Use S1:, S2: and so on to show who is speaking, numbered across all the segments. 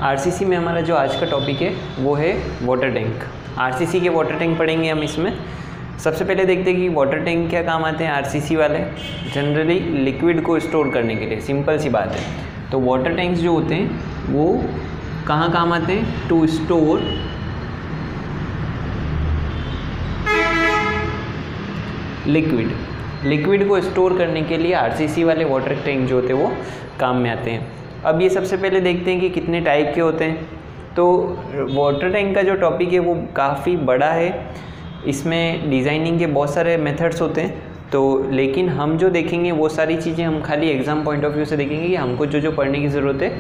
S1: RCC में हमारा जो आज का टॉपिक है वो है वाटर टैंक। आरसीसी के वाटर टैंक पढ़ेंगे हम इसमें। सबसे पहले देखते हैं कि वाटर टैंक क्या काम आते हैं आरसीसी वाले। जनरली लिक्विड को स्टोर करने के लिए, सिंपल सी बात है। तो वाटर टैंक्स जो होते हैं वो कहाँ काम आते हैं? टू स्टोर लिक्विड को स्टोर करने के लिए आरसीसी वाले वाटर टैंक जो होते हैं वो काम में आते हैं। अब ये सबसे पहले देखते हैं कि कितने टाइप के होते हैं। तो वाटर टैंक का जो टॉपिक है वो काफ़ी बड़ा है। इसमें डिज़ाइनिंग के बहुत सारे मेथड्स होते हैं। तो लेकिन हम जो देखेंगे वो सारी चीज़ें हम खाली एग्ज़ाम पॉइंट ऑफ व्यू से देखेंगे कि हमको जो पढ़ने की ज़रूरत है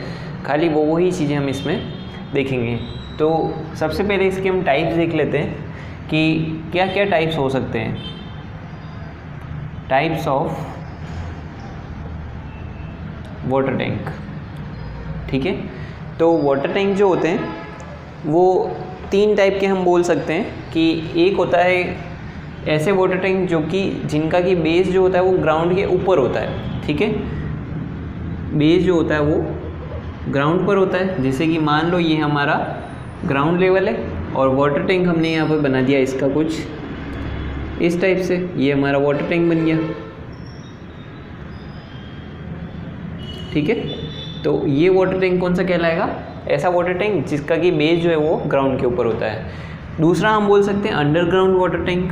S1: खाली वही चीज़ें हम इसमें देखेंगे। तो सबसे पहले इसके हम टाइप्स देख लेते हैं कि क्या क्या टाइप्स हो सकते हैं। टाइप्स ऑफ वाटर टैंक, ठीक है। तो वाटर टैंक जो होते हैं वो 3 टाइप के हम बोल सकते हैं कि एक होता है ऐसे वाटर टैंक जो कि जिनका कि बेस जो होता है वो ग्राउंड के ऊपर होता है, ठीक है। बेस जो होता है वो ग्राउंड पर होता है। जैसे कि मान लो ये हमारा ग्राउंड लेवल है और वाटर टैंक हमने यहाँ पर बना दिया इसका कुछ इस टाइप से। ये हमारा वाटर टैंक बन गया, ठीक है। तो ये वाटर टैंक कौन सा कहलाएगा? ऐसा वाटर टैंक जिसका कि बेस जो है वो ग्राउंड के ऊपर होता है। दूसरा हम बोल सकते हैं अंडरग्राउंड वाटर टैंक,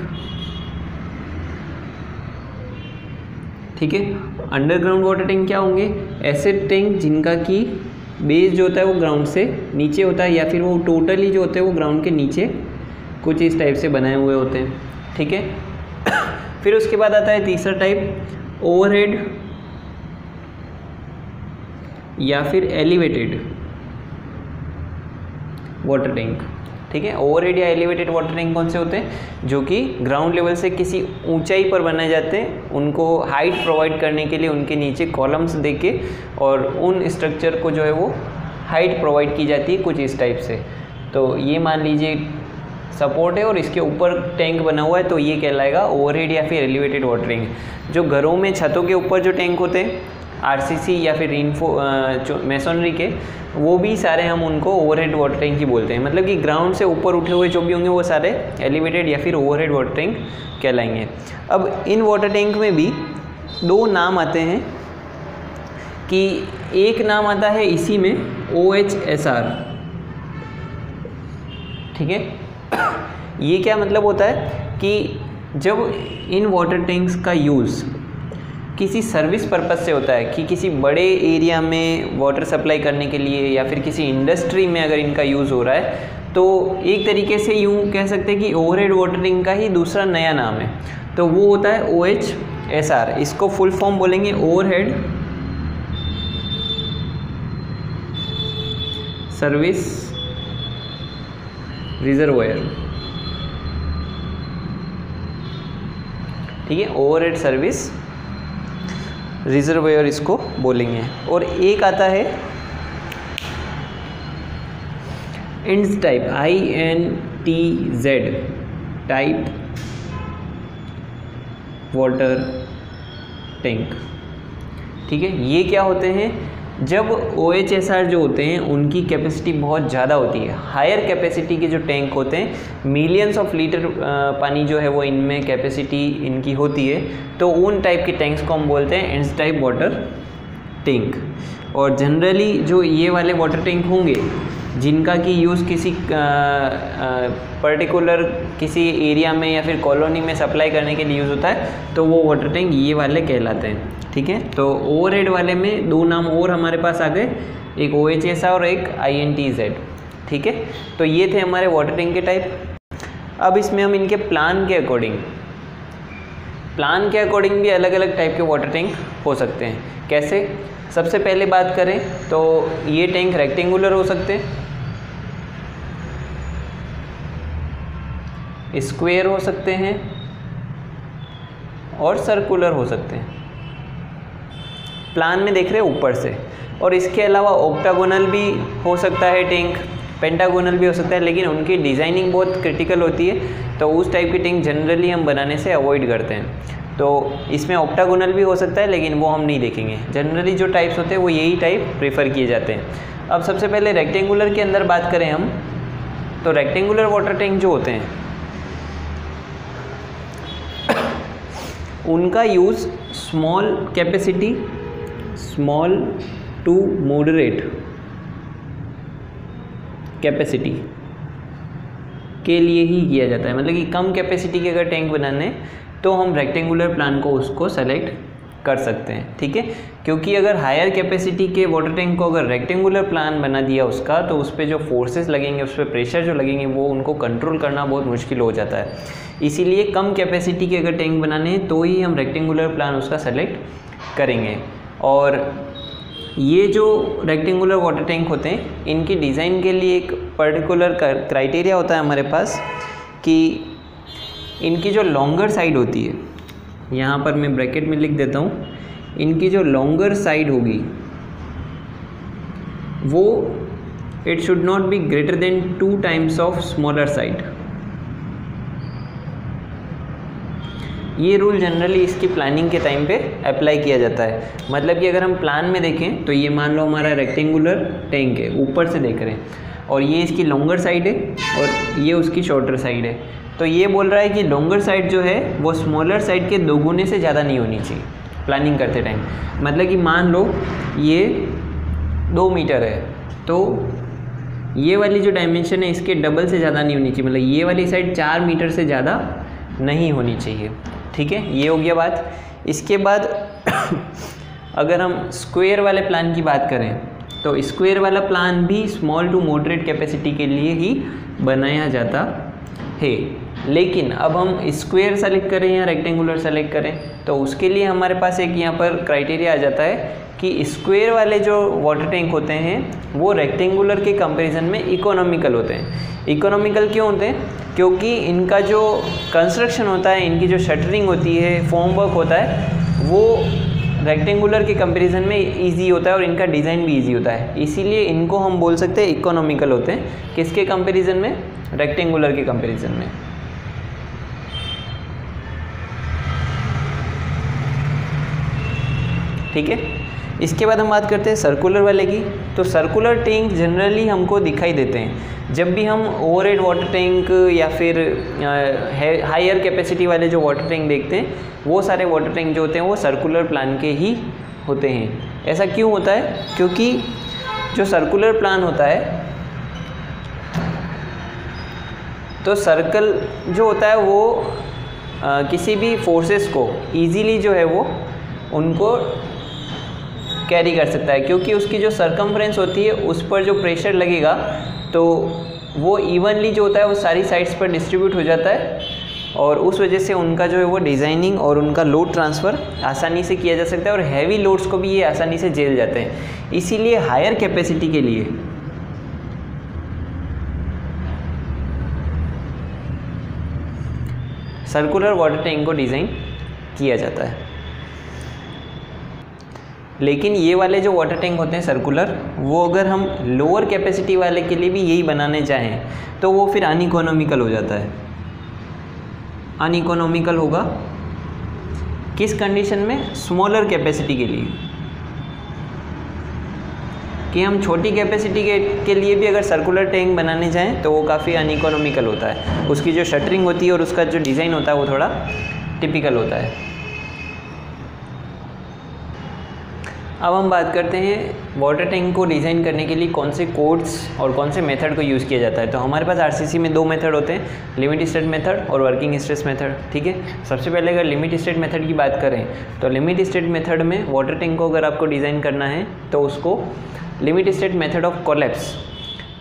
S1: ठीक है। अंडरग्राउंड वाटर टैंक क्या होंगे? ऐसे टैंक जिनका कि बेस जो होता है वो ग्राउंड से नीचे होता है या फिर वो टोटली जो होते हैं वो ग्राउंड के नीचे कुछ इस टाइप से बनाए हुए होते हैं, ठीक है। फिर उसके बाद आता है तीसरा टाइप ओवरहेड या फिर एलिवेटेड वाटर टैंक, ठीक है। ओवरहेड या एलिवेटेड वाटर टैंक कौन से होते हैं? जो कि ग्राउंड लेवल से किसी ऊंचाई पर बनाए जाते हैं। उनको हाइट प्रोवाइड करने के लिए उनके नीचे कॉलम्स देके और उन स्ट्रक्चर को जो है वो हाइट प्रोवाइड की जाती है कुछ इस टाइप से। तो ये मान लीजिए सपोर्ट है और इसके ऊपर टैंक बना हुआ है, तो ये कहलाएगा ओवरहेड या फिर एलिवेटेड वाटर टैंक। जो घरों में छतों के ऊपर जो टैंक होते हैं आरसीसी या फिर मेसोनरी के, वो भी सारे हम उनको ओवरहेड वाटर टैंक ही बोलते हैं। मतलब कि ग्राउंड से ऊपर उठे हुए जो भी होंगे वो सारे एलिवेटेड या फिर ओवरहेड वाटर टैंक कहलाएंगे। अब इन वाटर टैंक में भी 2 नाम आते हैं कि एक नाम आता है इसी में OHSR, ठीक है। ये क्या मतलब होता है कि जब इन वाटर टैंक्स का यूज़ किसी सर्विस पर्पस से होता है कि किसी बड़े एरिया में वाटर सप्लाई करने के लिए या फिर किसी इंडस्ट्री में अगर इनका यूज़ हो रहा है, तो एक तरीके से यूँ कह सकते हैं कि ओवरहेड वाटर टैंक का ही दूसरा नया नाम है। तो वो होता है OHSR। इसको फुल फॉर्म बोलेंगे ओवरहेड सर्विस रिजर्वायर, ठीक है। ओवरहेड सर्विस रिजर्वायर इसको बोलेंगे। और एक आता है INTZ type, INTZ type water tank, ठीक है। ये क्या होते हैं? जब OHSR जो होते हैं उनकी कैपेसिटी बहुत ज़्यादा होती है, हायर कैपेसिटी के जो टैंक होते हैं, मिलियंस ऑफ लीटर पानी जो है वो इनमें कैपेसिटी इनकी होती है, तो उन टाइप के टैंक्स को हम बोलते हैं INTZ टाइप वाटर टैंक। और जनरली जो ये वाले वाटर टैंक होंगे जिनका कि यूज़ किसी पर्टिकुलर किसी एरिया में या फिर कॉलोनी में सप्लाई करने के लिए यूज़ होता है, तो वो वाटर टैंक ये वाले कहलाते हैं, ठीक है। तो ओवरहेड वाले में 2 नाम और हमारे पास आ गए, एक OHSR और एक INTZ, ठीक है। तो ये थे हमारे वाटर टैंक के टाइप। अब इसमें हम इनके प्लान के अकॉर्डिंग भी अलग अलग टाइप के वाटर टैंक हो सकते हैं। कैसे? सबसे पहले बात करें तो ये टैंक रेक्टेंगुलर हो सकते हैं, स्क्वायर हो सकते हैं और सर्कुलर हो सकते हैं। प्लान में देख रहे हैं ऊपर से। और इसके अलावा ऑक्टागोनल भी हो सकता है टैंक, पेंटागोनल भी हो सकता है, लेकिन उनकी डिज़ाइनिंग बहुत क्रिटिकल होती है, तो उस टाइप की टैंक जनरली हम बनाने से अवॉइड करते हैं। तो इसमें ऑक्टागोनल भी हो सकता है, लेकिन वो हम नहीं देखेंगे। जनरली जो टाइप्स होते हैं वो यही टाइप प्रेफर किए जाते हैं। अब सबसे पहले रेक्टेंगुलर के अंदर बात करें हम, तो रेक्टेंगुलर वाटर टैंक जो होते हैं उनका use small capacity, small to moderate capacity के लिए ही किया जाता है। मतलब कि कम कैपेसिटी के अगर टैंक बनाने तो हम रेक्टेंगुलर प्लान को उसको सेलेक्ट कर सकते हैं, ठीक है। क्योंकि अगर हायर कैपेसिटी के वाटर टैंक को अगर रेक्टेंगुलर प्लान बना दिया उसका, तो उस पर जो फोर्सेस लगेंगे, उस पर प्रेशर जो लगेंगे, वो उनको कंट्रोल करना बहुत मुश्किल हो जाता है। इसीलिए कम कैपेसिटी के अगर टैंक बनाने हैं तो ही हम रेक्टेंगुलर प्लान उसका सेलेक्ट करेंगे। और ये जो रेक्टेंगुलर वाटर टैंक होते हैं, इनकी डिज़ाइन के लिए एक पर्टिकुलर क्राइटेरिया होता है हमारे पास कि इनकी जो लॉन्गर साइड होती है, यहाँ पर मैं ब्रैकेट में लिख देता हूँ, इनकी जो लॉन्गर साइड होगी वो it should not be greater than 2 times of smaller side. ये रूल जनरली इसकी प्लानिंग के टाइम पे अप्लाई किया जाता है। मतलब कि अगर हम प्लान में देखें तो ये मान लो हमारा रेक्टेंगुलर टैंक है, ऊपर से देख रहे हैं, और ये इसकी लॉन्गर साइड है और ये उसकी शॉर्टर साइड है। तो ये बोल रहा है कि लॉन्गर साइड जो है वो स्मॉलर साइड के 2 गुने से ज़्यादा नहीं होनी चाहिए प्लानिंग करते टाइम। मतलब कि मान लो ये 2 मीटर है, तो ये वाली जो डायमेंशन है इसके डबल से ज़्यादा नहीं होनी चाहिए। मतलब ये वाली साइड 4 मीटर से ज़्यादा नहीं होनी चाहिए, ठीक है। ये हो गया बात। इसके बाद अगर हम स्क्वायर वाले प्लान की बात करें तो स्क्वायर वाला प्लान भी स्मॉल टू मॉडरेट कैपेसिटी के लिए ही बनाया जाता है। लेकिन अब हम स्क्वायर सेलेक्ट करें या रेक्टेंगुलर सेलेक्ट करें, तो उसके लिए हमारे पास एक यहाँ पर क्राइटेरिया आ जाता है कि स्क्वायर वाले जो वाटर टैंक होते हैं वो रेक्टेंगुलर के कंपैरिजन में इकोनॉमिकल होते हैं। इकोनॉमिकल क्यों होते हैं? क्योंकि इनका जो कंस्ट्रक्शन होता है, इनकी जो शटरिंग होती है, फॉर्म वर्क होता है, वो रेक्टेंगुलर के कंपैरिजन में इजी होता है और इनका डिज़ाइन भी इजी होता है। इसीलिए इनको हम बोल सकते हैं इकोनॉमिकल होते हैं। किसके कंपैरिजन में? रेक्टेंगुलर के कंपैरिजन में। ठीक है। इसके बाद हम बात करते हैं सर्कुलर वाले की। तो सर्कुलर टैंक जनरली हमको दिखाई देते हैं जब भी हम ओवरहेड वाटर टैंक या फिर हायर कैपेसिटी वाले जो वाटर टैंक देखते हैं, वो सारे वाटर टैंक जो होते हैं वो सर्कुलर प्लान के ही होते हैं। ऐसा क्यों होता है? क्योंकि जो सर्कुलर प्लान होता है, तो सर्कल जो होता है वो किसी भी फोर्सेस को इजीली जो है वो उनको कैरी कर सकता है, क्योंकि उसकी जो सरकमफ्रेंस होती है उस पर जो प्रेशर लगेगा तो वो इवनली जो होता है वो सारी साइड्स पर डिस्ट्रीब्यूट हो जाता है, और उस वजह से उनका जो है वो डिज़ाइनिंग और उनका लोड ट्रांसफ़र आसानी से किया जा सकता है और हैवी लोड्स को भी ये आसानी से झेल जाते हैं। इसीलिए हायर कैपेसिटी के लिए सर्कुलर वाटर टैंक को डिज़ाइन किया जाता है। लेकिन ये वाले जो वाटर टैंक होते हैं सर्कुलर, वो अगर हम लोअर कैपेसिटी वाले के लिए भी यही बनाने चाहें तो वो फिर अनइकोनॉमिकल हो जाता है। अनइकोनॉमिकल होगा किस कंडीशन में? स्मॉलर कैपेसिटी के लिए, कि हम छोटी कैपेसिटी के लिए भी अगर सर्कुलर टैंक बनाने चाहें तो वो काफ़ी अनइकोनॉमिकल होता है। उसकी जो शटरिंग होती है और उसका जो डिज़ाइन होता है वो थोड़ा टिपिकल होता है। अब हम बात करते हैं वाटर टैंक को डिज़ाइन करने के लिए कौन से कोड्स और कौन से मेथड को यूज़ किया जाता है। तो हमारे पास आरसीसी में 2 मेथड होते हैं, लिमिट स्टेट मेथड और वर्किंग स्ट्रेस मेथड। ठीक है। सबसे पहले अगर लिमिट स्टेट मेथड की बात करें तो लिमिट स्टेट मेथड में वाटर टैंक को अगर आपको डिज़ाइन करना है तो उसको limit state method of collapse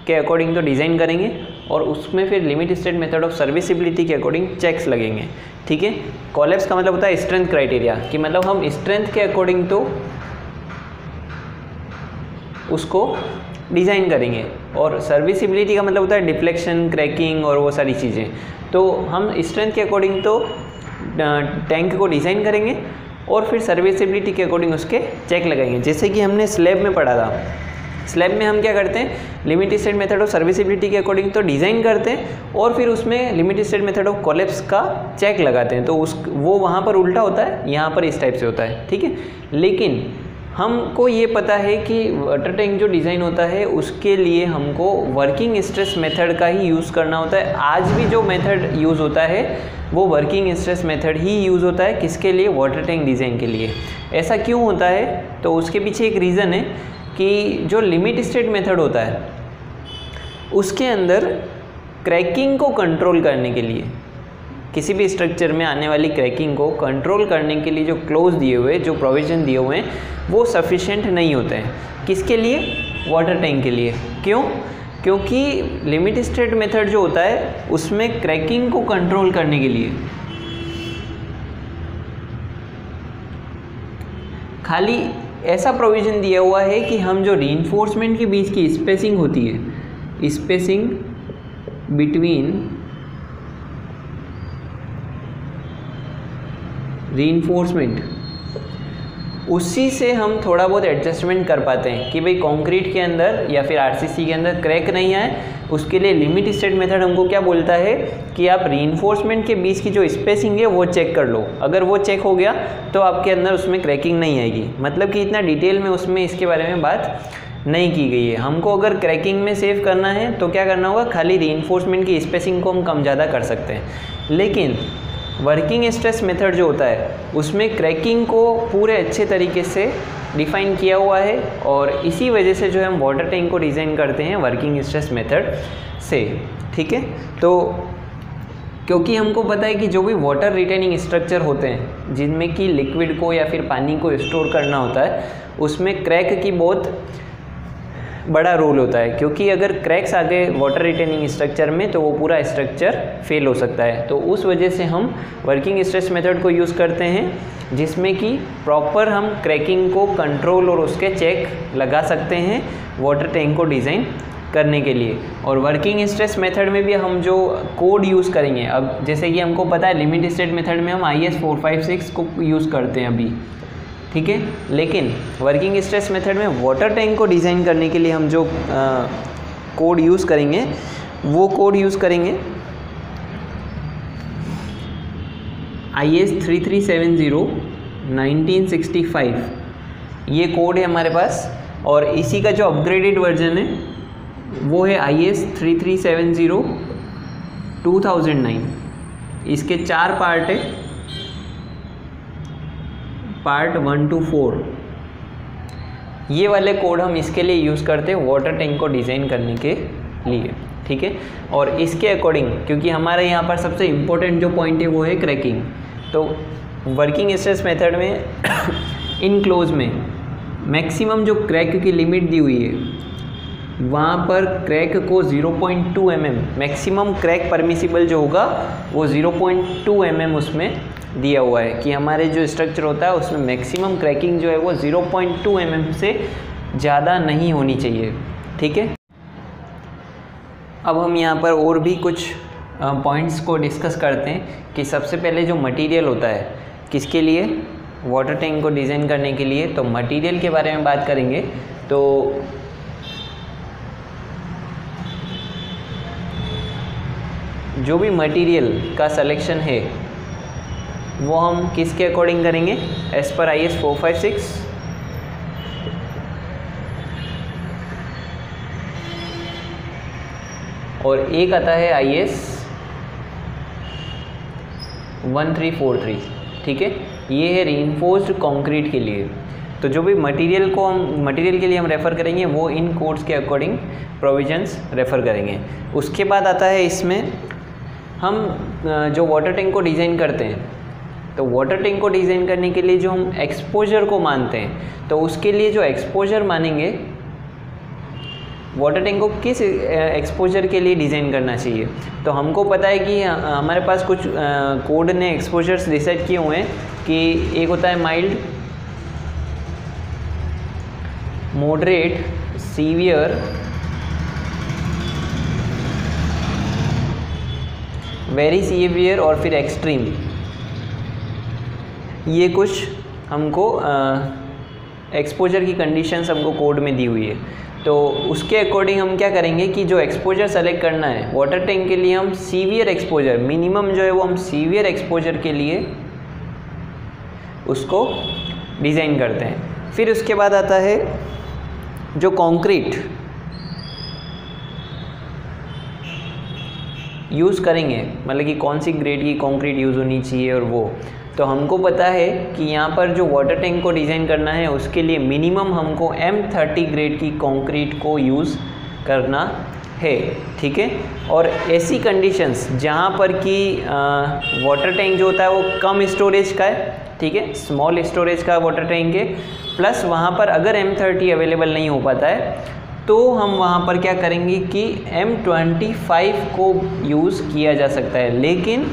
S1: के अकॉर्डिंग तो डिज़ाइन करेंगे, और उसमें फिर limit state method of serviceability के अकॉर्डिंग चेक्स लगेंगे। ठीक है। कोलैप्स का मतलब होता है स्ट्रेंथ क्राइटेरिया, कि मतलब हम स्ट्रेंथ के अकॉर्डिंग तो उसको डिज़ाइन करेंगे, और सर्विसिबिलिटी का मतलब होता है डिफ्लेक्शन, क्रैकिंग और वो सारी चीज़ें। तो हम स्ट्रेंथ के अकॉर्डिंग तो टैंक को डिज़ाइन करेंगे और फिर सर्विसिबिलिटी के अकॉर्डिंग उसके चेक लगाएंगे। जैसे कि हमने स्लैब में पढ़ा था, स्लैब में हम क्या करते हैं, limit state method of serviceability के अकॉर्डिंग तो डिज़ाइन करते हैं और फिर उसमें limit state method of collapse का चेक लगाते हैं। तो वो वहाँ पर उल्टा होता है, यहाँ पर इस टाइप से होता है। ठीक है। लेकिन हमको ये पता है कि वाटर टैंक जो डिज़ाइन होता है उसके लिए हमको वर्किंग स्ट्रेस मेथड का ही यूज़ करना होता है। आज भी जो मेथड यूज़ होता है वो वर्किंग स्ट्रेस मेथड ही यूज़ होता है। किसके लिए? वाटर टैंक डिज़ाइन के लिए। ऐसा क्यों होता है? तो उसके पीछे एक रीज़न है कि जो लिमिट स्टेट मेथड होता है उसके अंदर क्रैकिंग को कंट्रोल करने के लिए, किसी भी स्ट्रक्चर में आने वाली क्रैकिंग को कंट्रोल करने के लिए जो क्लोज दिए हुए, जो प्रोविज़न दिए हुए हैं वो सफिशेंट नहीं होते हैं। किसके लिए? वाटर टैंक के लिए। क्यों? क्योंकि लिमिट स्टेट मेथड जो होता है उसमें क्रैकिंग को कंट्रोल करने के लिए खाली ऐसा प्रोविज़न दिया हुआ है कि हम जो रीइंफोर्समेंट के बीच की स्पेसिंग होती है, स्पेसिंग बिटवीन रीइंफोर्समेंट, उसी से हम थोड़ा बहुत एडजस्टमेंट कर पाते हैं कि भाई कंक्रीट के अंदर या फिर आरसीसी के अंदर क्रैक नहीं आए। उसके लिए लिमिट स्टेट मेथड हमको क्या बोलता है कि आप रीइंफोर्समेंट के बीच की जो स्पेसिंग है वो चेक कर लो। अगर वो चेक हो गया तो आपके अंदर उसमें क्रैकिंग नहीं आएगी। मतलब कि इतना डिटेल में उसमें इसके बारे में बात नहीं की गई है। हमको अगर क्रैकिंग में सेव करना है तो क्या करना होगा? खाली रीइंफोर्समेंट की स्पेसिंग को हम कम ज़्यादा कर सकते हैं। लेकिन वर्किंग स्ट्रेस मेथड जो होता है उसमें क्रैकिंग को पूरे अच्छे तरीके से डिफाइन किया हुआ है और इसी वजह से जो है हम वाटर टैंक को डिज़ाइन करते हैं वर्किंग स्ट्रेस मेथड से। ठीक है, तो क्योंकि हमको पता है कि जो भी वाटर रिटेनिंग स्ट्रक्चर होते हैं जिनमें कि लिक्विड को या फिर पानी को स्टोर करना होता है उसमें क्रैक की बहुत बड़ा रोल होता है। क्योंकि अगर क्रैक्स आ गए वाटर रिटेनिंग स्ट्रक्चर में तो वो पूरा स्ट्रक्चर फेल हो सकता है। तो उस वजह से हम वर्किंग स्ट्रेस मेथड को यूज़ करते हैं जिसमें कि प्रॉपर हम क्रैकिंग को कंट्रोल और उसके चेक लगा सकते हैं वाटर टैंक को डिज़ाइन करने के लिए। और वर्किंग स्ट्रेस मेथड में भी हम जो कोड यूज़ करेंगे, अब जैसे कि हमको पता है लिमिट स्टेट मेथड में हम IS 456 को यूज़ करते हैं अभी, ठीक है। लेकिन वर्किंग स्ट्रेस मेथड में वाटर टैंक को डिज़ाइन करने के लिए हम जो कोड यूज़ करेंगे वो कोड यूज़ करेंगे IS 3370 1965, ये कोड है हमारे पास। और इसी का जो अपग्रेडेड वर्जन है वो है IS 3370 2009। इसके 4 पार्ट है, पार्ट 1 to 4। ये वाले कोड हम इसके लिए यूज़ करते हैं वाटर टैंक को डिज़ाइन करने के लिए, ठीक है। और इसके अकॉर्डिंग क्योंकि हमारे यहाँ पर सबसे इम्पोर्टेंट जो पॉइंट है वो है क्रैकिंग, तो वर्किंग स्ट्रेस मेथड में इन क्लोज में मैक्सिमम जो क्रैक की लिमिट दी हुई है वहाँ पर क्रैक को 0.2 mm मैक्सिमम क्रैक परमिसिबल जो होगा वो 0.2 mm उसमें दिया हुआ है कि हमारे जो स्ट्रक्चर होता है उसमें मैक्सिमम क्रैकिंग जो है वो 0.2 mm से ज़्यादा नहीं होनी चाहिए, ठीक है। अब हम यहाँ पर और भी कुछ पॉइंट्स को डिस्कस करते हैं कि सबसे पहले जो मटेरियल होता है किसके लिए, वाटर टैंक को डिज़ाइन करने के लिए। तो मटेरियल के बारे में बात करेंगे तो जो भी मटेरियल का सिलेक्शन है वो हम किसके अकॉर्डिंग करेंगे, एज़ पर IS 456। और एक आता है IS 1343, ठीक है। ये है रीइंफोर्स्ड कंक्रीट के लिए। तो जो भी मटेरियल के लिए हम रेफ़र करेंगे वो इन कोड्स के अकॉर्डिंग प्रोविजंस रेफ़र करेंगे। उसके बाद आता है इसमें हम जो वाटर टैंक को डिज़ाइन करते हैं, तो वाटर टैंक को डिज़ाइन करने के लिए जो हम एक्सपोजर को मानते हैं, तो उसके लिए जो एक्सपोजर मानेंगे वाटर टैंक को किस एक्सपोजर के लिए डिज़ाइन करना चाहिए। तो हमको पता है कि हमारे पास कुछ कोड ने एक्सपोजर्स डिसाइड किए हुए हैं कि एक होता है mild, moderate, severe, very severe और फिर एक्सट्रीम। ये कुछ हमको एक्सपोजर की कंडीशंस हमको कोड में दी हुई है। तो उसके अकॉर्डिंग हम क्या करेंगे कि जो एक्सपोजर सेलेक्ट करना है वाटर टैंक के लिए, हम सीवियर एक्सपोजर मिनिमम जो है वो हम सीवियर एक्सपोजर के लिए उसको डिज़ाइन करते हैं। फिर उसके बाद आता है जो कंक्रीट यूज़ करेंगे, मतलब कि कौन सी ग्रेड की कंक्रीट यूज़ होनी चाहिए और वो, तो हमको पता है कि यहाँ पर जो वाटर टैंक को डिज़ाइन करना है उसके लिए मिनिमम हमको M30 ग्रेड की कंक्रीट को यूज़ करना है, ठीक है। और ऐसी कंडीशंस जहाँ पर कि वाटर टैंक जो होता है वो कम स्टोरेज का है, ठीक है, स्मॉल स्टोरेज का वाटर टैंक है, प्लस वहाँ पर अगर M30 अवेलेबल नहीं हो पाता है तो हम वहाँ पर क्या करेंगे कि M25 को यूज़ किया जा सकता है। लेकिन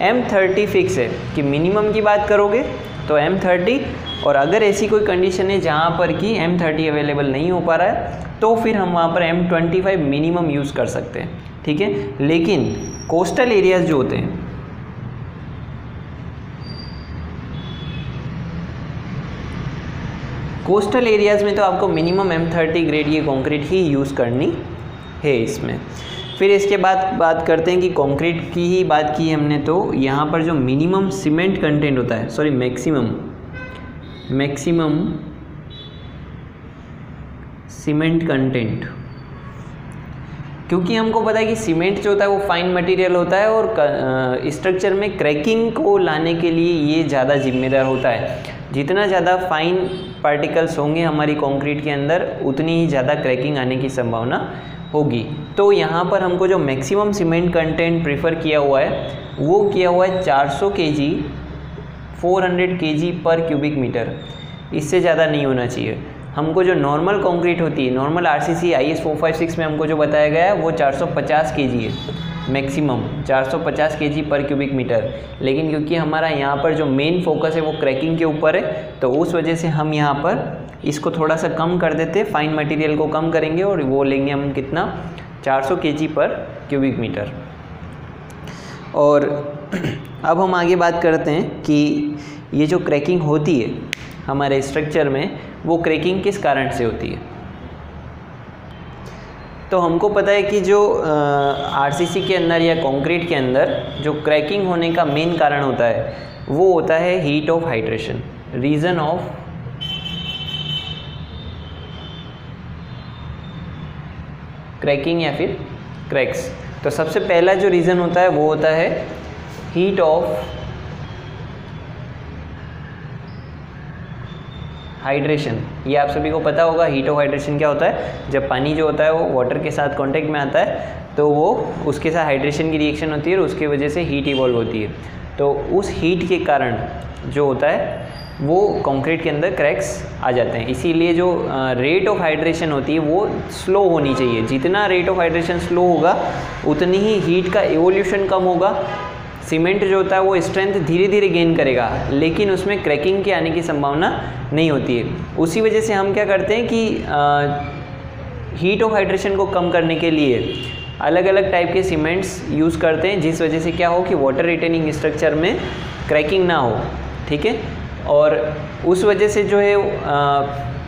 S1: M30 फिक्स है कि मिनिमम की बात करोगे तो M30, और अगर ऐसी कोई कंडीशन है जहाँ पर कि M30 अवेलेबल नहीं हो पा रहा है तो फिर हम वहाँ पर M25 मिनिमम यूज़ कर सकते हैं, ठीक है। लेकिन कोस्टल एरियाज़ जो होते हैं, कोस्टल एरियाज़ में तो आपको मिनिमम M30 ग्रेड की कंक्रीट ही यूज़ करनी है इसमें। फिर इसके बाद बात करते हैं कि कंक्रीट की ही बात की हमने, तो यहाँ पर जो मिनिमम सीमेंट कंटेंट होता है, सॉरी मैक्सिमम सीमेंट कंटेंट, क्योंकि हमको पता है कि सीमेंट जो होता है वो फाइन मटेरियल होता है और स्ट्रक्चर में क्रैकिंग को लाने के लिए ये ज़्यादा जिम्मेदार होता है। जितना ज़्यादा फाइन पार्टिकल्स होंगे हमारी कंक्रीट के अंदर उतनी ही ज़्यादा क्रैकिंग आने की संभावना होगी। तो यहाँ पर हमको जो मैक्सिमम सीमेंट कंटेंट प्रेफर किया हुआ है वो किया हुआ है 400 kg 400 kg पर क्यूबिक मीटर, इससे ज़्यादा नहीं होना चाहिए। हमको जो नॉर्मल कंक्रीट होती है, नॉर्मल RCC IS 456 में हमको जो बताया गया है वो 450 kg है, मैक्सिमम 450 kg पर क्यूबिक मीटर। लेकिन क्योंकि हमारा यहाँ पर जो मेन फोकस है वो क्रैकिंग के ऊपर है, तो उस वजह से हम यहाँ पर इसको थोड़ा सा कम कर देते, फाइन मटेरियल को कम करेंगे और वो लेंगे हम कितना, 400 kg पर क्यूबिक मीटर। और अब हम आगे बात करते हैं कि ये जो क्रैकिंग होती है हमारे स्ट्रक्चर में, वो क्रैकिंग किस कारण से होती है। तो हमको पता है कि जो RCC के अंदर या कंक्रीट के अंदर जो क्रैकिंग होने का मेन कारण होता है वो होता है heat of hydration, reason of cracking या फिर क्रैक्स। तो सबसे पहला जो रीज़न होता है वो होता है हीट ऑफ हाइड्रेशन। ये आप सभी को पता होगा हीट ऑफ हाइड्रेशन क्या होता है। जब पानी जो होता है वो वाटर के साथ कांटेक्ट में आता है तो वो उसके साथ हाइड्रेशन की रिएक्शन होती है और उसकी वजह से हीट इवॉल्व होती है। तो उस हीट के कारण जो होता है वो कंक्रीट के अंदर क्रैक्स आ जाते हैं। इसीलिए जो रेट ऑफ हाइड्रेशन होती है वो स्लो होनी चाहिए। जितना रेट ऑफ हाइड्रेशन स्लो होगा उतनी ही हीट का एवोल्यूशन कम होगा। सीमेंट जो होता है वो स्ट्रेंथ धीरे धीरे गेन करेगा, लेकिन उसमें क्रैकिंग के आने की संभावना नहीं होती है। उसी वजह से हम क्या करते हैं कि हीट ऑफ हाइड्रेशन को कम करने के लिए अलग अलग टाइप के सीमेंट्स यूज़ करते हैं, जिस वजह से क्या हो कि वाटर रिटेनिंग स्ट्रक्चर में क्रैकिंग ना हो, ठीक है। और उस वजह से जो है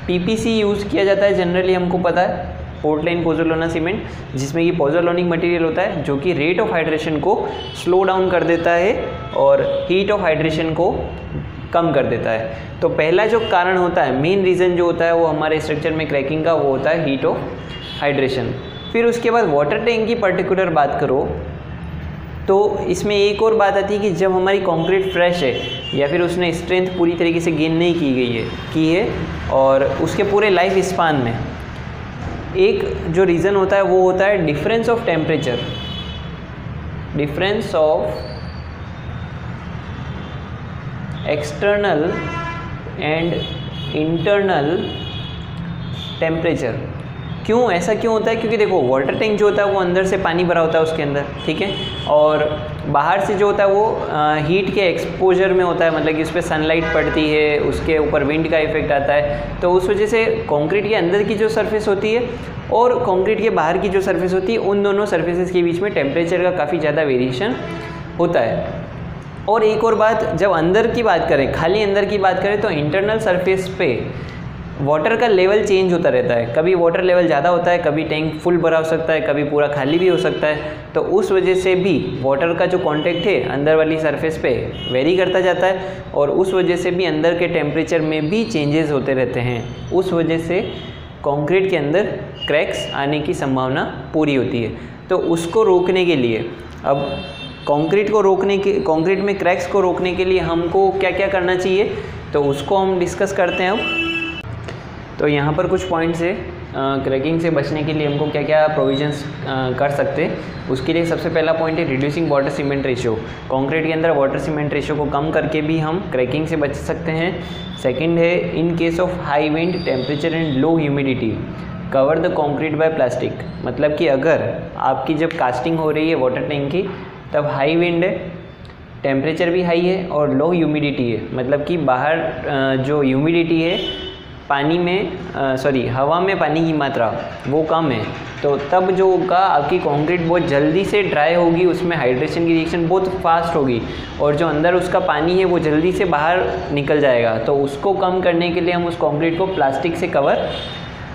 S1: PPC यूज़ किया जाता है जनरली, हमको पता है, पोर्टलैंड पोज़ोलाना सीमेंट, जिसमें ये पोज़ोलानिक मटेरियल होता है जो कि रेट ऑफ हाइड्रेशन को स्लो डाउन कर देता है और हीट ऑफ हाइड्रेशन को कम कर देता है। तो पहला जो कारण होता है, मेन रीज़न जो होता है वो हमारे स्ट्रक्चर में क्रैकिंग का, वो होता है हीट ऑफ हाइड्रेशन। फिर उसके बाद वाटर टैंक की पर्टिकुलर बात करो तो इसमें एक और बात आती है कि जब हमारी कंक्रीट फ्रेश है या फिर उसने स्ट्रेंथ पूरी तरीके से गेन नहीं की है और उसके पूरे लाइफ स्पान में एक जो रीज़न होता है वो होता है difference of temperature, difference of external and internal temperature. क्यों ऐसा क्यों होता है? क्योंकि देखो वाटर टैंक जो होता है वो अंदर से पानी भरा होता है उसके अंदर, ठीक है, और बाहर से जो होता है वो हीट के एक्सपोजर में होता है, मतलब कि उस पर सनलाइट पड़ती है, उसके ऊपर विंड का इफेक्ट आता है। तो उस वजह से कंक्रीट के अंदर की जो सरफेस होती है और कंक्रीट के बाहर की जो सरफेस होती है, उन दोनों सरफेसेस के बीच में टेम्परेचर का काफ़ी ज़्यादा वेरिएशन होता है। और एक और बात, जब अंदर की बात करें, खाली अंदर की बात करें, तो इंटरनल सरफेस पे वाटर का लेवल चेंज होता रहता है, कभी वाटर लेवल ज़्यादा होता है, कभी टैंक फुल भरा हो सकता है, कभी पूरा खाली भी हो सकता है। तो उस वजह से भी वाटर का जो कांटेक्ट है अंदर वाली सरफेस पे वेरी करता जाता है और उस वजह से भी अंदर के टेम्परेचर में भी चेंजेस होते रहते हैं। उस वजह से कंक्रीट के अंदर क्रैक्स आने की संभावना पूरी होती है। तो उसको रोकने के लिए, अब कंक्रीट में क्रैक्स को रोकने के लिए हमको क्या क्या करना चाहिए, तो उसको हम डिस्कस करते हैं अब। तो यहाँ पर कुछ पॉइंट्स है क्रैकिंग से बचने के लिए हमको क्या क्या प्रोविजंस कर सकते हैं। उसके लिए सबसे पहला पॉइंट है reducing water cement ratio. Concrete के अंदर वाटर सीमेंट रेशियो को कम करके भी हम क्रैकिंग से बच सकते हैं। सेकंड है in case of high wind temperature and low humidity cover the concrete bye plastic. मतलब कि अगर आपकी जब कास्टिंग हो रही है वाटर टैंक की, तब हाई विंड है, टेम्परेचर भी हाई है और लो ह्यूमिडिटी है, मतलब कि बाहर जो ह्यूमिडिटी है पानी में हवा में पानी की मात्रा वो कम है, तो तब जो होगा आपकी कंक्रीट बहुत जल्दी से ड्राई होगी, उसमें हाइड्रेशन की रिएक्शन बहुत फास्ट होगी और जो अंदर उसका पानी है वो जल्दी से बाहर निकल जाएगा। तो उसको कम करने के लिए हम उस कंक्रीट को प्लास्टिक से कवर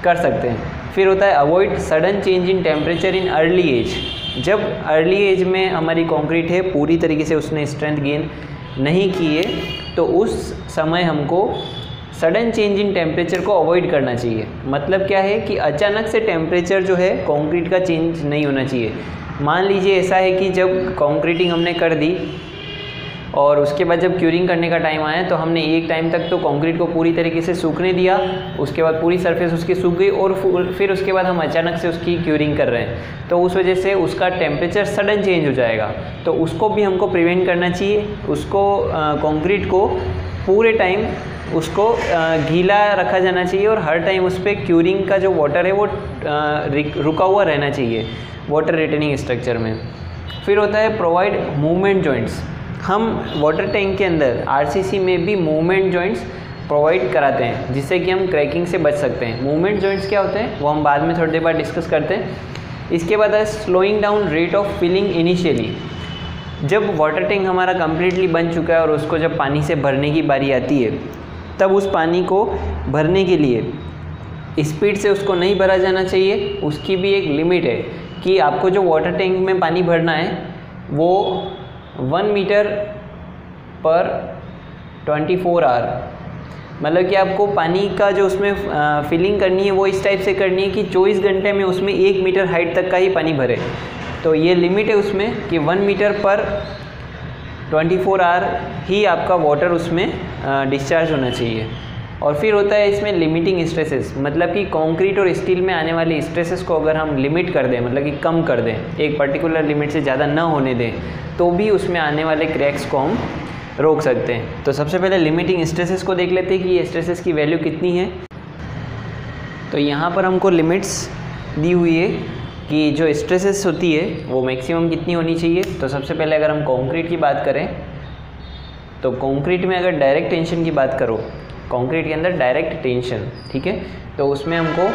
S1: कर सकते हैं। फिर होता है avoid sudden change in temperature in early age. जब अर्ली एज में हमारी कंक्रीट है पूरी तरीके से उसने स्ट्रेंथ गेन नहीं की है, तो उस समय हमको सडन चेंज इन टेम्परेचर को अवॉइड करना चाहिए। मतलब क्या है कि अचानक से टेम्परेचर जो है कंक्रीट का चेंज नहीं होना चाहिए। मान लीजिए ऐसा है कि जब कंक्रीटिंग हमने कर दी और उसके बाद जब क्यूरिंग करने का टाइम आया तो हमने एक टाइम तक तो कंक्रीट को पूरी तरीके से सूखने दिया, उसके बाद पूरी सरफेस उसकी सूख गई और फिर उसके बाद हम अचानक से उसकी क्यूरिंग कर रहे हैं, तो उस वजह से उसका टेम्परेचर सडन चेंज हो जाएगा। तो उसको भी हमको प्रिवेंट करना चाहिए। उसको कंक्रीट को पूरे टाइम उसको गीला रखा जाना चाहिए और हर टाइम उस पर क्यूरिंग का जो वाटर है वो रुका हुआ रहना चाहिए वाटर रिटेनिंग स्ट्रक्चर में। फिर होता है प्रोवाइड मूवमेंट जॉइंट्स। हम वाटर टैंक के अंदर आरसीसी में भी मूवमेंट जॉइंट्स प्रोवाइड कराते हैं जिससे कि हम क्रैकिंग से बच सकते हैं। मूवमेंट जॉइंट्स क्या होते हैं वो हम बाद में थोड़ी देर बाद डिस्कस करते हैं। इसके बाद है slowing down rate of filling initially. जब वाटर टैंक हमारा कम्प्लीटली बन चुका है और उसको जब पानी से भरने की बारी आती है, तब उस पानी को भरने के लिए स्पीड से उसको नहीं भरा जाना चाहिए। उसकी भी एक लिमिट है कि आपको जो वाटर टैंक में पानी भरना है वो 1 मीटर पर 24 आवर, मतलब कि आपको पानी का जो उसमें फिलिंग करनी है वो इस टाइप से करनी है कि 24 घंटे में उसमें 1 मीटर हाइट तक का ही पानी भरे। तो ये लिमिट है उसमें कि 1 मीटर पर 24 आवर ही आपका वाटर उसमें डिस्चार्ज होना चाहिए। और फिर होता है इसमें लिमिटिंग स्ट्रेसेस, मतलब कि कंक्रीट और स्टील में आने वाले स्ट्रेसेस को अगर हम लिमिट कर दें, मतलब कि कम कर दें, एक पर्टिकुलर लिमिट से ज़्यादा ना होने दें, तो भी उसमें आने वाले क्रैक्स को हम रोक सकते हैं। तो सबसे पहले लिमिटिंग स्ट्रेसेस को देख लेते हैं कि ये स्ट्रेसेस की वैल्यू कितनी है। तो यहाँ पर हमको लिमिट्स दी हुई है कि जो स्ट्रेसेस होती है वो मैक्सिमम कितनी होनी चाहिए। तो सबसे पहले अगर हम कंक्रीट की बात करें तो कंक्रीट में अगर डायरेक्ट टेंशन की बात करो, कंक्रीट के अंदर डायरेक्ट टेंशन, ठीक है, तो उसमें हमको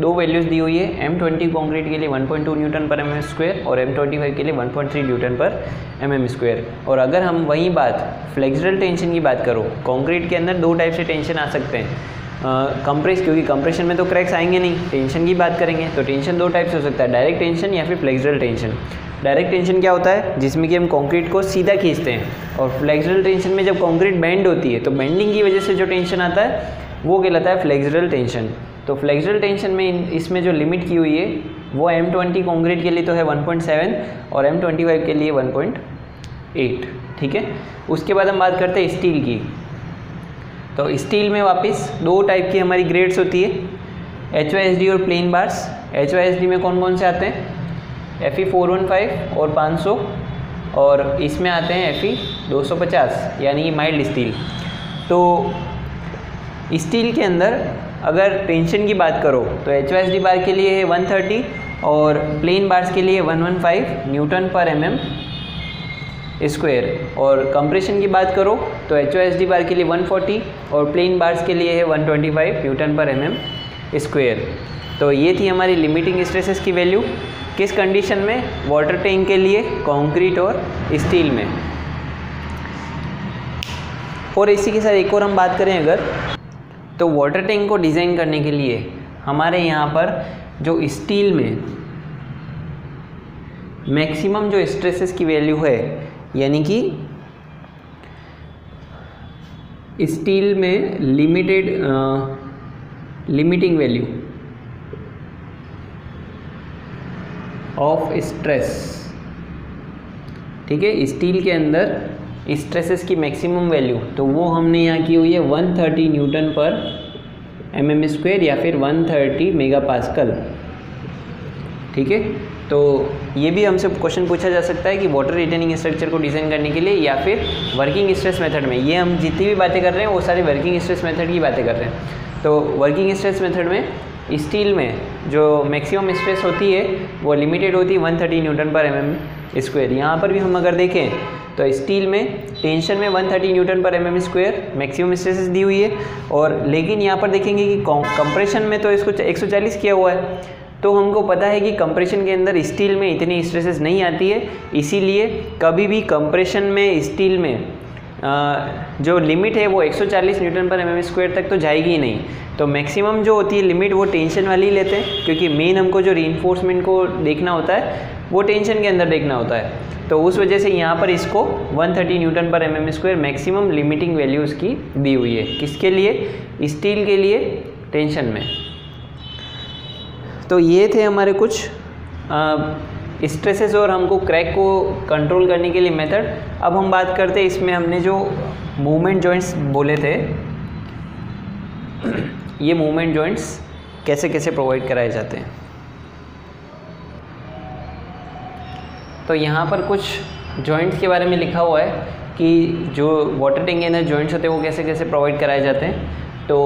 S1: 2 वैल्यूज़ दी हुई है। M20 कंक्रीट के लिए 1.2 न्यूटन पर mm² और M25 के लिए 1.3 न्यूटन पर mm²। और अगर हम वही बात फ्लेक्सुरल टेंशन की बात करो, कंक्रीट के अंदर 2 टाइप से टेंशन आ सकते हैं। कंप्रेस, क्योंकि कंप्रेशन में तो क्रैक्स आएंगे नहीं, टेंशन की बात करेंगे तो टेंशन 2 टाइप से हो सकता है, डायरेक्ट टेंशन या फिर फ्लेक्सुरल टेंशन। डायरेक्ट टेंशन क्या होता है, जिसमें कि हम कंक्रीट को सीधा खींचते हैं, और फ्लेक्सुरल टेंशन में जब कंक्रीट बेंड होती है तो बेंडिंग की वजह से जो टेंशन आता है वो कहलाता है फ्लेक्सुरल टेंशन। तो फ्लेक्सुरल टेंशन में इसमें जो लिमिट की हुई है वो M20 कंक्रीट के लिए तो है 1.7 और M25 के लिए 1.8, ठीक है। उसके बाद हम बात करते हैं स्टील की। तो स्टील में वापस 2 टाइप की हमारी ग्रेड्स होती है, HYSD और प्लेन बार्स। HYSD में कौन कौन से आते हैं, Fe 415 और 500, और इसमें आते हैं Fe 250 यानी कि माइल्ड स्टील। तो स्टील के अंदर अगर टेंशन की बात करो तो HYSD बार के लिए है 130 और प्लेन बार्स के लिए 115 न्यूटन पर mm²। और कंप्रेशन की बात करो तो HYSD बार के लिए 140 और प्लेन बार्स के लिए है 125 न्यूटन पर mm²। तो ये थी हमारी लिमिटिंग स्ट्रेसेस की वैल्यू, किस कंडीशन में, वाटर टैंक के लिए, कंक्रीट और स्टील में। और इसी के साथ एक और हम बात करें अगर, तो वाटर टैंक को डिज़ाइन करने के लिए हमारे यहाँ पर जो स्टील में मैक्सिमम जो स्ट्रेसेस की वैल्यू है, यानी कि स्टील में लिमिटिंग वैल्यू ऑफ स्ट्रेस, ठीक है, स्टील के अंदर स्ट्रेसेस की मैक्सिमम वैल्यू, तो वो हमने यहाँ की हुई है 130 न्यूटन पर mm² या फिर 130 मेगापास्कल, ठीक है। तो ये भी हमसे क्वेश्चन पूछा जा सकता है कि वाटर रिटेनिंग स्ट्रक्चर को डिज़ाइन करने के लिए या फिर वर्किंग स्ट्रेस मेथड में, ये हम जितनी भी बातें कर रहे हैं वो सारी वर्किंग स्ट्रेस मेथड की बातें कर रहे हैं। तो वर्किंग स्ट्रेस मेथड में स्टील में जो मैक्सिमम स्ट्रेस होती है वो लिमिटेड होती है 130 न्यूटन पर mm²। यहाँ पर भी हम अगर देखें तो स्टील में टेंशन में 130 न्यूटन पर mm² मैक्सिमम स्ट्रेसेस दी हुई है, और लेकिन यहाँ पर देखेंगे कि कंप्रेशन में तो इसको 140 किया हुआ है। तो हमको पता है कि कंप्रेशन के अंदर स्टील में इतनी स्ट्रेसेस नहीं आती है, इसीलिए कभी भी कंप्रेशन में स्टील में जो लिमिट है वो 140 न्यूटन पर mm² तक तो जाएगी ही नहीं। तो मैक्सिमम जो होती है लिमिट वो टेंशन वाली ही लेते हैं, क्योंकि मेन हमको जो रीइंफोर्समेंट को देखना होता है वो टेंशन के अंदर देखना होता है। तो उस वजह से यहाँ पर इसको 130 न्यूटन पर mm² मैक्सिमम लिमिटिंग वैल्यू उसकी दी हुई है। किसके लिए? स्टील के लिए टेंशन में। तो ये थे हमारे कुछ स्ट्रेसेस और हमको क्रैक को कंट्रोल करने के लिए मेथड। अब हम बात करते हैं इसमें हमने जो मूवमेंट जॉइंट्स बोले थे, ये मूवमेंट जॉइंट्स कैसे कैसे प्रोवाइड कराए जाते हैं। तो यहाँ पर कुछ जॉइंट्स के बारे में लिखा हुआ है कि जो वाटर टैंक के अंदर जॉइंट्स होते हैं वो कैसे कैसे प्रोवाइड कराए जाते हैं। तो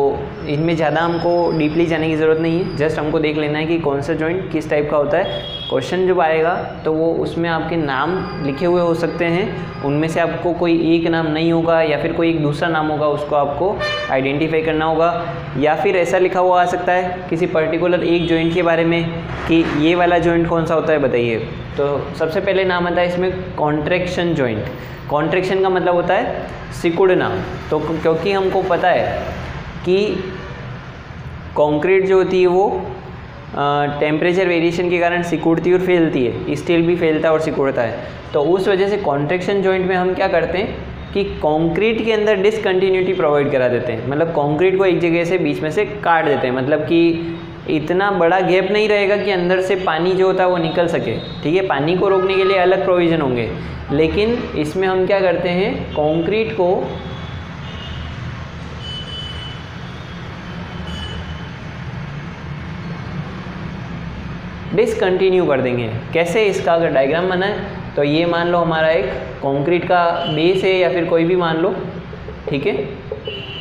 S1: इनमें ज़्यादा हमको डीपली जाने की ज़रूरत नहीं है, जस्ट हमको देख लेना है कि कौन सा जॉइंट किस टाइप का होता है। क्वेश्चन जब आएगा तो वो उसमें आपके नाम लिखे हुए हो सकते हैं, उनमें से आपको कोई एक नाम नहीं होगा या फिर कोई एक दूसरा नाम होगा, उसको आपको आइडेंटिफाई करना होगा। या फिर ऐसा लिखा हुआ आ सकता है किसी पर्टिकुलर एक जॉइंट के बारे में कि ये वाला जॉइंट कौन सा होता है बताइए। तो सबसे पहले नाम आता है इसमें कॉन्ट्रैक्शन जॉइंट। कॉन्ट्रैक्शन का मतलब होता है सिकुड़ना। तो क्योंकि हमको पता है कि कंक्रीट जो होती है वो टेम्परेचर वेरिएशन के कारण सिकुड़ती और फैलती है, स्टील भी फैलता है और सिकुड़ता है। तो उस वजह से कॉन्ट्रैक्शन जॉइंट में हम क्या करते हैं कि कंक्रीट के अंदर डिसकंटिन्यूटी प्रोवाइड करा देते हैं, मतलब कंक्रीट को एक जगह से बीच में से काट देते हैं, मतलब कि इतना बड़ा गैप नहीं रहेगा कि अंदर से पानी जो होता है वो निकल सके, ठीक है। पानी को रोकने के लिए अलग प्रोविज़न होंगे, लेकिन इसमें हम क्या करते हैं कंक्रीट को डिसकंटिन्यू कर देंगे। कैसे? इसका अगर डायग्राम बनाए तो ये मान लो हमारा एक कंक्रीट का बेस है या फिर कोई भी मान लो, ठीक है।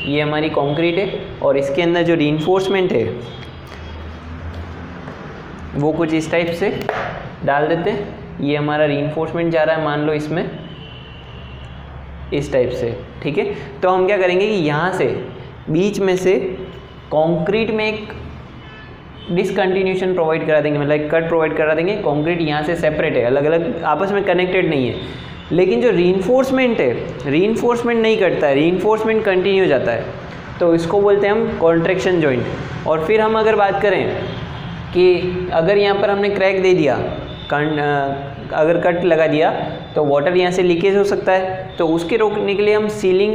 S1: ये हमारी कंक्रीट है और इसके अंदर जो रीइंफोर्समेंट है वो कुछ इस टाइप से डाल देते हैं। ये हमारा रीइंफोर्समेंट जा रहा है मान लो इसमें इस टाइप से, ठीक है। तो हम क्या करेंगे कि यहाँ से बीच में से कंक्रीट में एक डिसकंटिन्यूशन प्रोवाइड करा देंगे, मतलब एक कट प्रोवाइड करा देंगे। कंक्रीट यहाँ से सेपरेट है, अलग अलग आपस में कनेक्टेड नहीं है। लेकिन जो रीइंफोर्समेंट है, रीइंफोर्समेंट नहीं करता है, रीइंफोर्समेंट कंटिन्यू जाता है, तो इसको बोलते हैं हम कॉन्ट्रैक्शन जॉइंट। और फिर हम अगर बात करें कि अगर यहाँ पर हमने क्रैक दे दिया, अगर कट लगा दिया तो वाटर यहाँ से लीकेज हो सकता है। तो उसके रोकने के लिए हम सीलिंग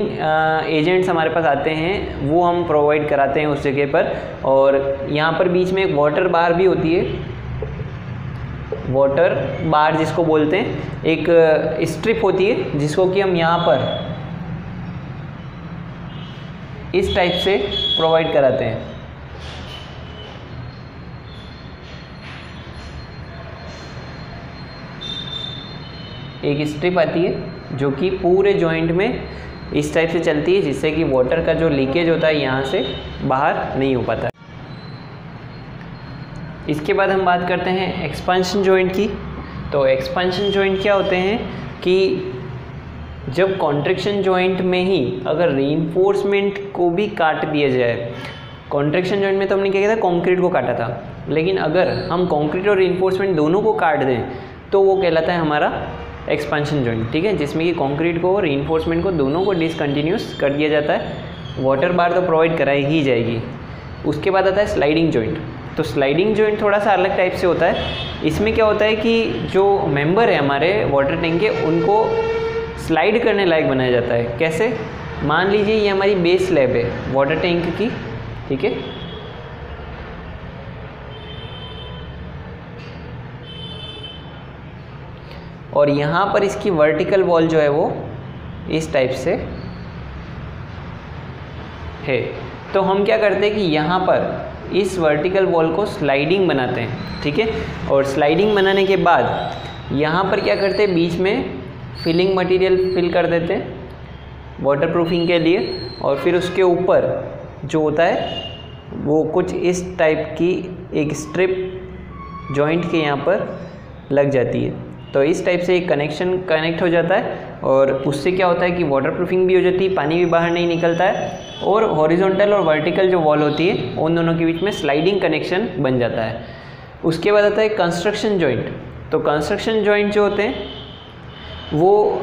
S1: एजेंट्स हमारे पास आते हैं, वो हम प्रोवाइड कराते हैं उस जगह पर। और यहाँ पर बीच में एक वाटर बार भी होती है, वाटर बार जिसको बोलते हैं, एक स्ट्रिप होती है जिसको कि हम यहाँ पर इस टाइप से प्रोवाइड कराते हैं। एक स्ट्रिप आती है जो कि पूरे जॉइंट में इस टाइप से चलती है, जिससे कि वाटर का जो लीकेज होता है यहाँ से बाहर नहीं हो पाता है। इसके बाद हम बात करते हैं एक्सपेंशन जॉइंट की। तो एक्सपेंशन जॉइंट क्या होते हैं कि जब कॉन्ट्रैक्शन जॉइंट में ही अगर रीइंफोर्समेंट को भी काट दिया जाए, कॉन्ट्रैक्शन जॉइंट में तो हमने क्या किया था, कंक्रीट को काटा था, लेकिन अगर हम कंक्रीट और रीइंफोर्समेंट दोनों को काट दें तो वो कहलाता है हमारा एक्सपेंशन जॉइंट, ठीक है, जिसमें कि कंक्रीट को और रीइंफोर्समेंट को दोनों को डिसकंटिन्यूस कर दिया जाता है। वाटर बार तो प्रोवाइड कराई ही जाएगी। उसके बाद आता है स्लाइडिंग जॉइंट। तो स्लाइडिंग जॉइंट थोड़ा सा अलग टाइप से होता है। इसमें क्या होता है कि जो मेंबर है हमारे वाटर टैंक के, उनको स्लाइड करने लायक बनाया जाता है। कैसे? मान लीजिए ये हमारी बेस स्लैब है वाटर टैंक की, ठीक है। और यहाँ पर इसकी वर्टिकल वॉल जो है वो इस टाइप से है। तो हम क्या करते हैं कि यहाँ पर इस वर्टिकल वॉल को स्लाइडिंग बनाते हैं, ठीक है। और स्लाइडिंग बनाने के बाद यहाँ पर क्या करते हैं, बीच में फिलिंग मटेरियल फिल कर देते हैं वाटरप्रूफिंग के लिए। और फिर उसके ऊपर जो होता है वो कुछ इस टाइप की एक स्ट्रिप जॉइंट के यहाँ पर लग जाती है। तो इस टाइप से एक कनेक्शन कनेक्ट हो जाता है और उससे क्या होता है कि वाटरप्रूफिंग भी हो जाती है, पानी भी बाहर नहीं निकलता है, और हॉरिजॉन्टल और वर्टिकल जो वॉल होती है उन दोनों के बीच में स्लाइडिंग कनेक्शन बन जाता है। उसके बाद आता है कंस्ट्रक्शन जॉइंट। तो कंस्ट्रक्शन जॉइंट जो होते हैं वो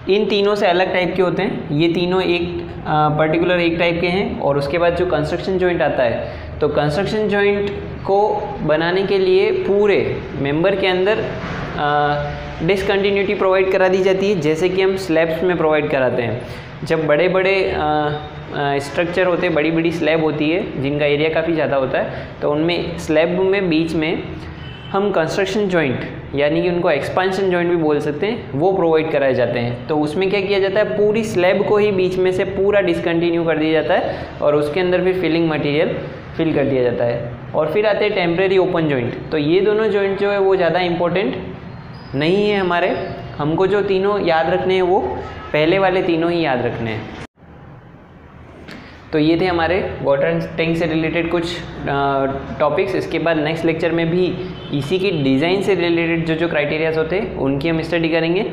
S1: इन तीनों से अलग टाइप के होते हैं। ये तीनों एक पर्टिकुलर एक टाइप के हैं। और उसके बाद जो कंस्ट्रक्शन जॉइंट आता है, तो कंस्ट्रक्शन जॉइंट को बनाने के लिए पूरे मेंबर के अंदर डिसकंटिन्यूटी प्रोवाइड करा दी जाती है, जैसे कि हम स्लैब्स में प्रोवाइड कराते हैं। जब बड़े बड़े स्ट्रक्चर होते हैं, बड़ी बड़ी स्लैब होती है जिनका एरिया काफ़ी ज़्यादा होता है, तो उनमें स्लैब में बीच में हम कंस्ट्रक्शन जॉइंट यानी कि उनको एक्सपांशन जॉइंट भी बोल सकते हैं, वो प्रोवाइड कराए जाते हैं। तो उसमें क्या किया जाता है, पूरी स्लैब को ही बीच में से पूरा डिसकंटिन्यू कर दिया जाता है और उसके अंदर फिर फिलिंग मटेरियल फिल कर दिया जाता है। और फिर आते हैं टेम्परेरी ओपन जॉइंट। तो ये दोनों जॉइंट जो है वो ज़्यादा इंपॉर्टेंट नहीं है हमारे, हमको जो तीनों याद रखने हैं वो पहले वाले तीनों ही याद रखने हैं। तो ये थे हमारे वाटर टैंक से रिलेटेड कुछ टॉपिक्स। इसके बाद नेक्स्ट लेक्चर में भी इसी की डिज़ाइन से रिलेटेड जो क्राइटेरियाज होते हैं उनकी हम स्टडी करेंगे।